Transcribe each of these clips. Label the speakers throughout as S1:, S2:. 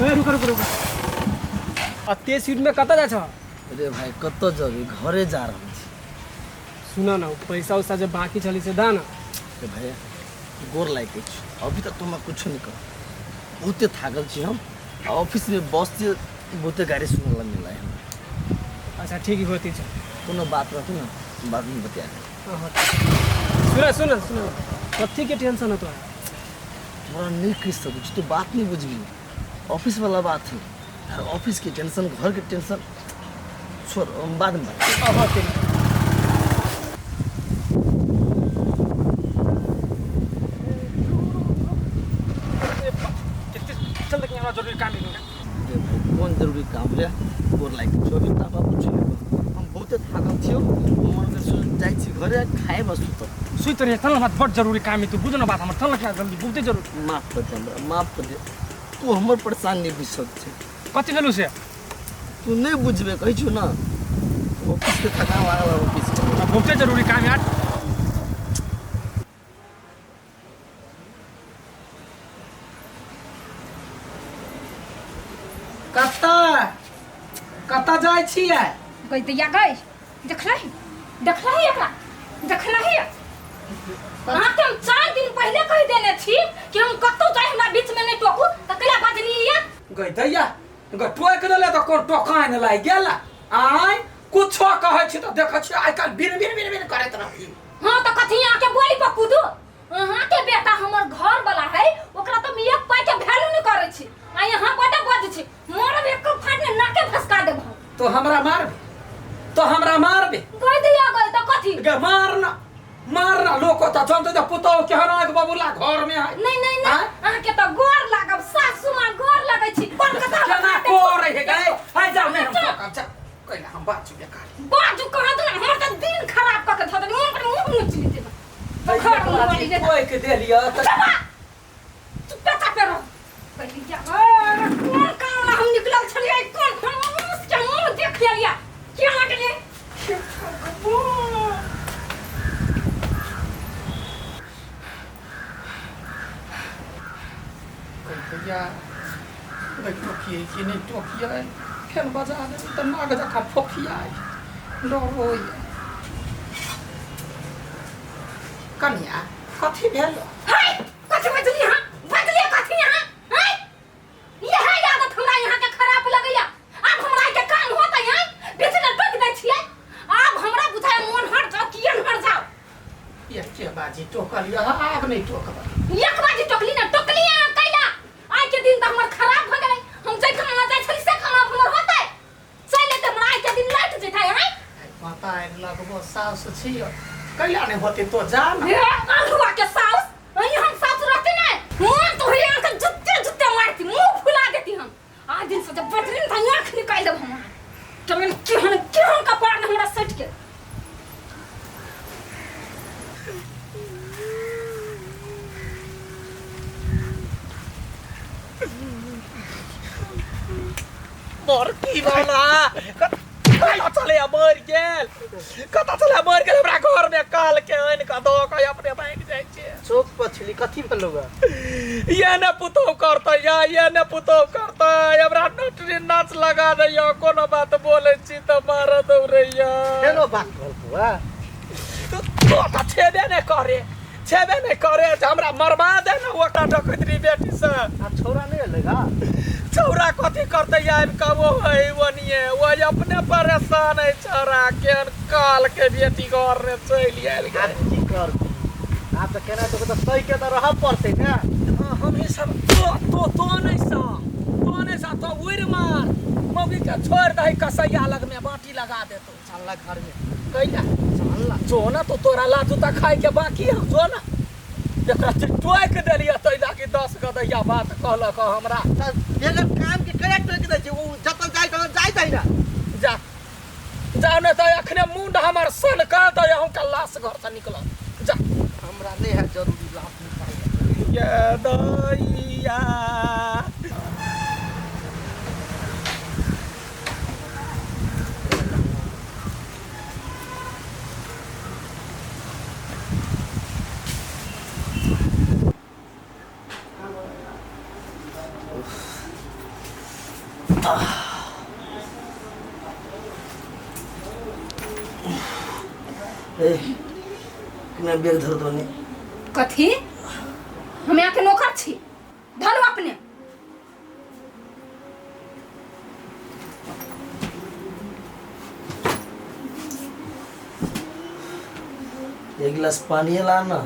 S1: रुक रुक रुक अते सीट में कत जा छ?
S2: अरे भाई कत जबी घरे जा रहा छी।
S1: सुन न पैसा उसा जब बाकी चली से दा न।
S2: अरे भैया गोर लाइक अभी तक तुम कुछ नहीं कर बहुते थाकल छी हम ऑफिस में बस से बहुते गाड़ी सुनला मिला है।
S1: अच्छा ठीक है होती छ
S2: कोनो बात रखू ना बाद में बता।
S1: सुन सुन कथी के टेंशन है तोरा?
S2: थोड़ा नहीं कर सकूँ तो बात नहीं बुझ गई ऑफिस वाला बात है ऑफिस की टेंशन घर की टेंशन छोड़ बाद में बात।
S1: जरूरी काम
S2: कौन जरूरी काम रे गोर लाइक छो भी ताबा कुछ हम बहुते थाकल थियो मन के सो जाई छी घरे खाए बस तो
S1: सुई तो रे तन मत बहुत जरूरी काम है तू बुझ न बात हमर तन क्या जल्दी बहुते जरूरी
S2: माफ कर दे हमरा माफ कर दे तू हमर परेशान नहीं बुझ सकते
S1: कथी भेलु से
S2: तू नहीं बुझबे कहै छु ना ऑफिस के थकान वाला ऑफिस
S1: बहुते जरूरी काम यार।
S3: कता जाय छियै?
S4: गई तो या गई देखला ही हाँ तो हम 4 दिन पहले कह देने थी कि हम कतो जाए हमरा बीच में नहीं टोकू तो कला बजली या
S3: गई दैया टोक देले तो कोन टोकान लाग गेल आय कुछो कहै छी तो देखै छी आइ काल बिन बिन बिन बिन करैत रहै।
S4: हाँ तो कथी यहाँ के बोली पर कूदू हाँ के बेटा हमर घर वाला है ओकरा तो हम एक पाई के वैल्यू नहीं करै छी आ यहाँ बड़ा बज छी मोर एक फाड़ में नाके फसका देब
S3: तो हमरा मारबे
S4: गई दिया गई तो कथी
S3: गे मारना लोको त जंत त पुतो केहन के बबुला घर में है
S4: नहीं अहाँ के तो गोर लागब सासू मां गोर लागै छी कोन कथा
S3: केना कोर है गए आइ जा नहीं हम टोकब जा कहला हम बाजू बेकार
S4: बाजू कह दे हमर त दिन खराब क के ध दे मुंह पर मुंह नोच ली दे घर वाली दे
S3: कोई के दे लिया त
S4: तू पता कर कहली जा कौन काम हम निकलल छलिए कौन हम के मुंह देख लिया क्या लगे
S3: या टोकिए नहीं टोकिए फेन बजा दे त नाग जका फोकिया डरोय कन्या कथी भेल
S4: हाय कथी बजली हां बजली कथी हां हाय ये है आदत हमरा यहाँ के खराब लगैया अब हमरा के काम होता है बीच में टोक दै छियै अब हमरा बुझाय मन हट जाओ कियन हट जाओ
S3: ये के बाजी टोकल या आग नहीं टोकब
S4: एक बाजी टोकली ना टोकली कैला आज के दिन त हमर खराब भ गेलै हम जै खाना जाय छली से खाना हमर होतै चले त हमरा आज के दिन लाइट जेतै है
S3: पता है लगबो सास छी कैला नहीं होते तो जा ना
S4: अलहुआ के साउस अई हम साउस रहते ना मन तो हिया के जुत्ते मारती मुंह फुला देती हम आज दिन से जब बजरिन था आंख निकाल देब हम तमन केहन का पार हमरा सट के
S3: बरकी वाला कता चले मर गेल हमरा घर में काल के आइन का दो के अपने भाग जाय छे
S2: चौक पछली कथी भेलौगा
S3: ये न पुतो करता ये न पुतो करता हमरा नटरी नाच लगा दैया कोनो बात बोले छी त मार दौड़ैया
S2: केनो बात भल बुआ
S3: तो त छेबे ने करे हमरा मरवा दे न ओटा डकैतरी बेटी से
S2: आ छोरा नहीं लेगा
S3: छौरा कथी करते यार कबो है वनिए वो अपने परेशान है छौरा के काल के बेटी घर रे चली आइल
S2: आ की कर आप तो केना तो सही के तो रह पड़ते ना
S3: हम ही सब तो नहीं सा तो उड़ मार मौगी के छोड़ दही कसैया लग में बाटी लगा दे तो
S2: चलला घर में
S3: कैला
S2: चलला
S3: जो ना तो तोरा ला जूता खाए के बाकी है जो ना एकरा टोक देलिया तैला की 10 गदैया बात कहलक हमरा
S2: एकर काम के करे टोक दे छै ओ जतल जाय ना
S3: जा ने त अखने मुंड हमर सन का दे हम के लाश घर से निकल जा
S2: हमरा नहीं है जरूरी लाश निकाल
S3: ये दैया
S2: ने बेग धर दोने
S4: कथी हम यहाँ के नौकर छी धरो अपने
S2: एक गिलास पानी ला ना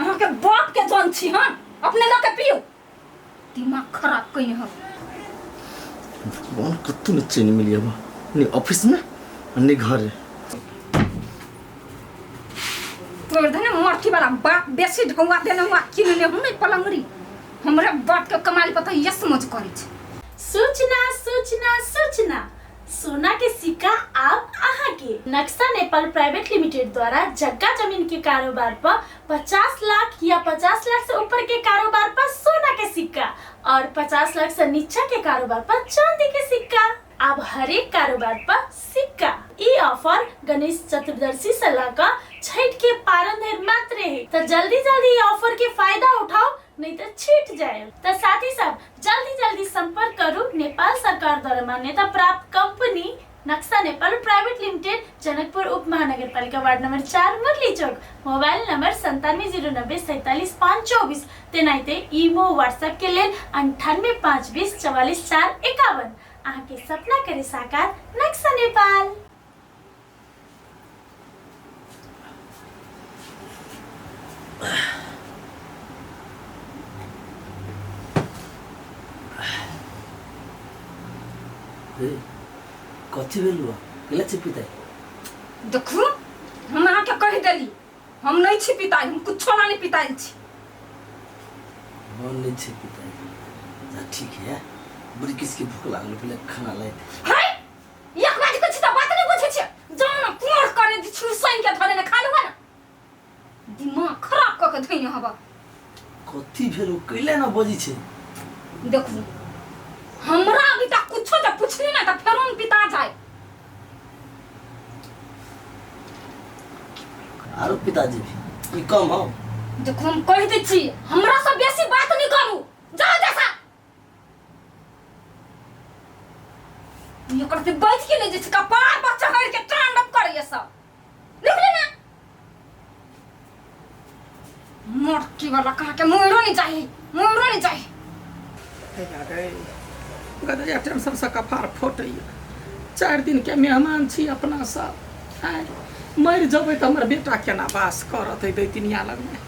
S4: अहाँ के बाप के जान छी हम अपने ला के पियो दिमाग खराब कहीं हम
S2: कौन कत्तू न चैन मिली अब ने ऑफिस में ने घर
S4: तोर धने मरठी वाला बाप बेसी ढौआ देने हुआ किने हम नहीं पलंगरी हमरा बाप के कमाल पता ये समझ करी छ
S5: सूचना सूचना सूचना सोना के सिक्का आप आहा के नक्शा नेपाल प्राइवेट लिमिटेड द्वारा जगह जमीन के कारोबार पर 50 लाख या 50 लाख से ऊपर के कारोबार पर सोना के सिक्का और 50 लाख से नीचे के कारोबार पर चांदी के सिक्का। अब हर एक कारोबार पर सिक्का। ये ऑफर गणेश चतुर्दशी से लेकर छठ के पारण धरि मात्र है, तो जल्दी जल्दी ये ऑफर के फायदा उठाओ नहीं तो छीट जाए। तो साथ ही साथ जल्दी जल्दी संपर्क करो नेपाल सरकार द्वारा मान्यता प्राप्त कंपनी नक्शा नेपाल प्राइवेट लिमिटेड, जनकपुर उप महानगर पालिका वार्ड नंबर 4 मुरली चौक, मोबाइल नंबर 9709745524। तेनाइते ईमो व्हाट्सएप के लिए 9852044451। आहा के सपना करे साकार नक्शा नेपाल।
S2: कथी भेलुआ केला छिपिता
S4: देखू हम अहाँ के कह देली हम नहीं छी पिताई हम कुछ ना नहीं पिताई छी
S2: मन नहीं छिपिता जा ठीक है बड़ी किसकी भूख लागल पहले खाना लाए
S4: हाय एक बात कुछ तो बात नहीं बुझे छी जान ना कोर करे दी छु सैन के धरे ने खा लेबा ना दिमाग खराब क के धइने हबा
S2: कथी भेलु कैले ना बजी छे
S4: देखू हमरा अभी तक कुछ जब पूछनी ना त फेरोन पिता जाए
S2: आरो पिताजी भी ई कम हो
S4: देखो हम कह दे छी हमरा से बेसी बात नहीं करू जा जैसा ये करते बैठ के ले जे कपार पर चढ़ के तांडव करे ये सब देख ले ना मोटकी वाला कहा के मोरो नहीं चाहिए
S3: गदरिया टेंशन से कपार फोटैया 4 दिन के मेहमान छी अपना सब आय मर जबै त हमर बेटा केना बास करत है दैतिनिया लग में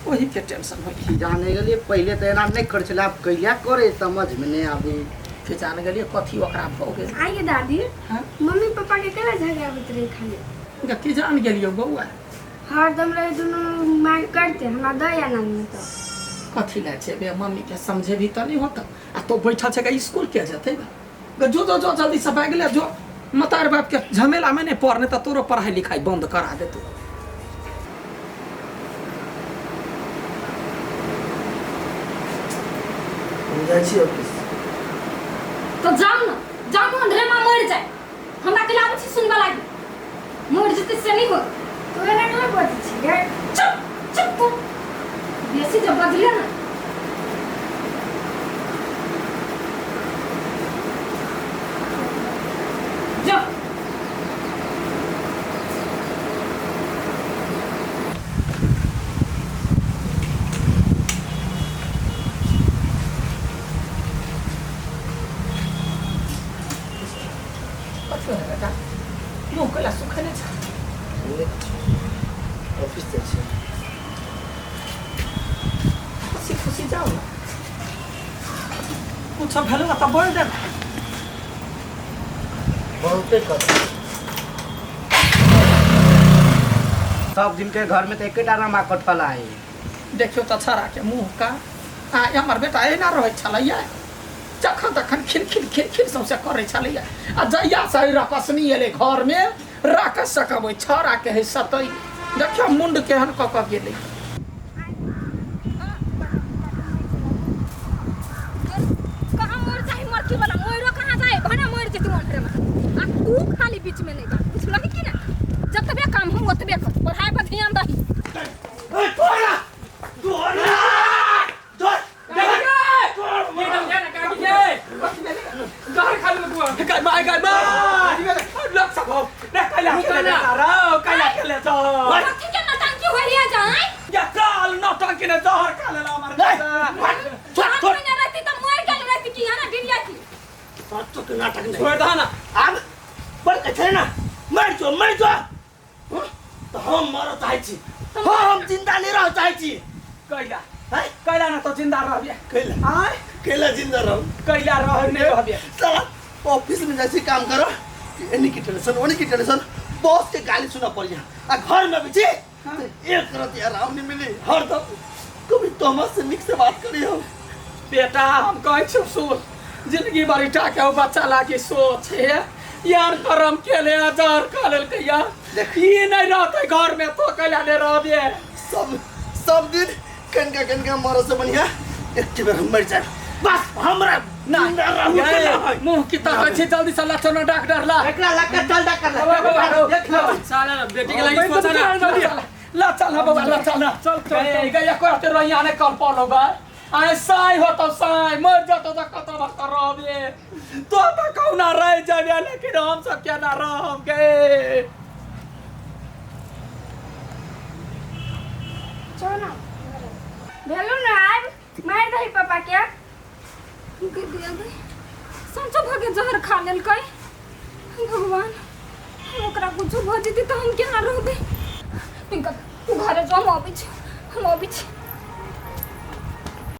S3: वही के टेंशन हो
S2: जाने गेलिए पहले तो एना नहीं कर छला अब कैला करे समझ में नहीं आवे
S3: के जान गेलिए कथी ओकरा भ गेल
S6: आइए दादी
S3: हां
S6: मम्मी पापा के केना झगड़ा होत रहे खाली
S3: के जान गेलियो बौआ
S6: हरदम रहे दोनों मार करते हमरा दया ना मिलता
S3: कथी ला छे बे मम्मी के समझे भी त नहीं होता आ तो बैठा छे के स्कूल के जते जो जल्दी से भाग ले जो मतार बाप के झमेला में नहीं पढ़ने त तोरो पढ़ाई लिखाई बंद करा दे तू
S2: जाई छी ऑफिस
S4: तो जाओ ना अंधेरे में मर जाए हमरा के लाभ छी सुनबा लागी मर जते से नहीं हो
S6: तो एना ना बोल छी यार
S4: चुप बेसी जब बदले ना जा
S2: ऑफिस से छी
S3: खुशी जाओ ना कुछ भेलो त बोल दे
S2: बहुते कर
S7: सब दिन के घर में तो एक डाना माकट फला है
S3: देखियो त छरा के मुंह का आ हमर बेटा एना रहै छलैया जखन तखन खिल सौसे करै छलैया आ जइया से रकसनी एले घर में राकस सकबै छरा के है सतै देखियो मुंड केहन क गेलै
S4: वाला मोरो कहां जाए भना मोर के तू अंधेरे में आ तू खाली बीच में नहीं जा कुछ लगी कि ना जब तक काम हम ओतबे कर पढ़ाई पर ध्यान दही
S3: ए तोरा तोरा
S1: ये दम जाना का के घर खाली में बुआ
S3: काय माय लग सको ना कैला के ले तो कि ने जहर खा लेला हमर
S2: छोड़
S4: आप
S2: छोड़
S4: में रहती तो मर गई रहती कि है ना डिरिया की
S2: तो के नाटक नहीं
S1: छोड़ दो ना
S2: अब पर कहे ना मर जो तो हम मर चाहे छी हम जिंदा नहीं रह चाहे छी
S3: कैला
S2: है
S3: कैला ना तो जिंदा रहबे
S2: कैला
S3: आय
S2: कैला जिंदा रहो
S3: कैला रह नहीं रहबे
S2: साला ऑफिस में जैसे काम करो एनी की टेंशन ओनी की टेंशन बॉस के गाली सुना पड़ आ घर में भी एक रात आराम नहीं मिली हर दम कभी तोमस से निक से बात करी हो
S3: बेटा हम कहै छी सोच जिंदगी भरि टाके बच्चा लागे सोच है यार करम के ले हजार कालल के यार ये नहीं रहते घर में तो कैला नहीं रहबे
S2: सब दिन कनका मरो से बढ़िया एक के बेर हम मर जाए बस हमरा
S3: ना मुंह की तरह छी जल्दी से लचो ना डॉक्टर ला
S7: एकरा लक्का चल डॉक्टर
S3: देख लो
S1: साला बेटी के लगी सोचा ना
S3: जल्दी ला चल ना बाबा ला चल ना चल गया को तेरे यहाँ ने कल पल होगा आए साई हो तो साई मर जा तो कत वक्त रहबे तो कौना रह जाबे लेकिन हम सब क्या ना रहम के
S6: चलो ना भेलू ना आज मार दही पापा क्या
S4: समझो भगे जहर खा लेल कई भगवान ओकरा कुछ भ जेती तो हम केना रहबे पिंका तू घरे जो हम अबै छी